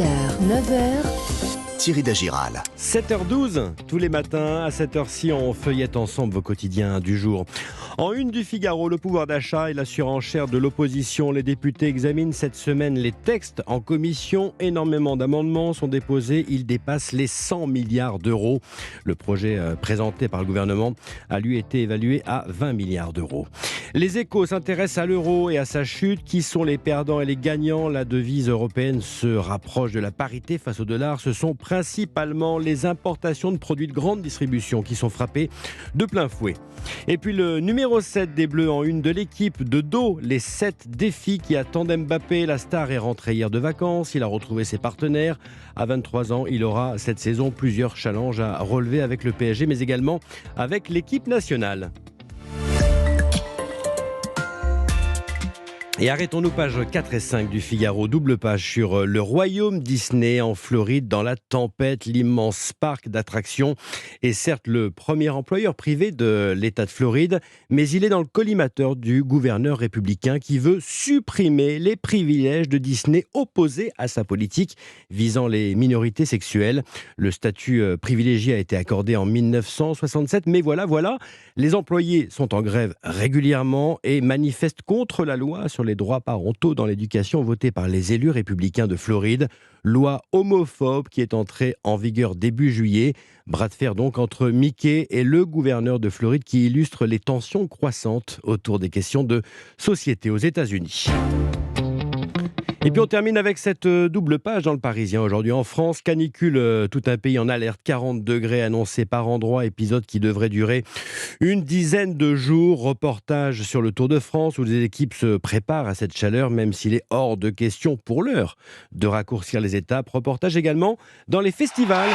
6h, 9h, Thierry Dagiral. 7h12, tous les matins, à cette heure-ci, on feuillette ensemble vos quotidiens du jour. En une du Figaro, le pouvoir d'achat et la surenchère de l'opposition. Les députés examinent cette semaine les textes en commission. Énormément d'amendements sont déposés. Ils dépassent les 100 milliards d'euros. Le projet présenté par le gouvernement a lui été évalué à 20 milliards d'euros. Les Échos s'intéressent à l'euro et à sa chute. Qui sont les perdants et les gagnants ? La devise européenne se rapproche de la parité face au dollar. Ce sont principalement les importations de produits de grande distribution qui sont frappées de plein fouet. Et puis le numéro 7 des Bleus en une de l'équipe, de dos, les 7 défis qui attendent Mbappé. La star est rentré hier de vacances, il a retrouvé ses partenaires. À 23 ans, il aura cette saison plusieurs challenges à relever avec le PSG, mais également avec l'équipe nationale. Et arrêtons-nous page 4 et 5 du Figaro, double page sur le royaume Disney en Floride dans la tempête. L'immense parc d'attractions est certes le premier employeur privé de l'État de Floride, mais il est dans le collimateur du gouverneur républicain qui veut supprimer les privilèges de Disney opposés à sa politique visant les minorités sexuelles. Le statut privilégié a été accordé en 1967, mais voilà, les employés sont en grève régulièrement et manifestent contre la loi sur les droits parentaux dans l'éducation votée par les élus républicains de Floride. Loi homophobe qui est entrée en vigueur début juillet. Bras de fer donc entre Mickey et le gouverneur de Floride qui illustre les tensions croissantes autour des questions de société aux États-Unis. Et puis on termine avec cette double page dans le Parisien. Aujourd'hui en France, canicule, tout un pays en alerte, 40 degrés annoncés par endroit, épisode qui devrait durer une dizaine de jours. Reportage sur le Tour de France où les équipes se préparent à cette chaleur, même s'il est hors de question pour l'heure de raccourcir les étapes. Reportage également dans les festivals,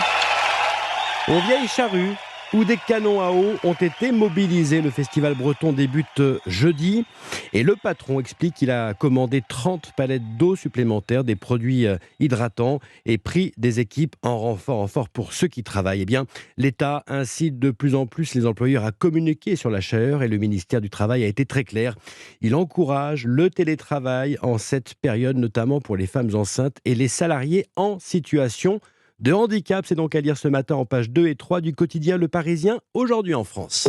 aux Vieilles Charrues, où des canons à eau ont été mobilisés. Le festival breton débute jeudi et le patron explique qu'il a commandé 30 palettes d'eau supplémentaires, des produits hydratants et pris des équipes en renfort pour ceux qui travaillent. Eh bien, l'État incite de plus en plus les employeurs à communiquer sur la chaleur et le ministère du Travail a été très clair. Il encourage le télétravail en cette période, notamment pour les femmes enceintes et les salariés en situation de handicap. C'est donc à lire ce matin en page 2 et 3 du quotidien Le Parisien, aujourd'hui en France.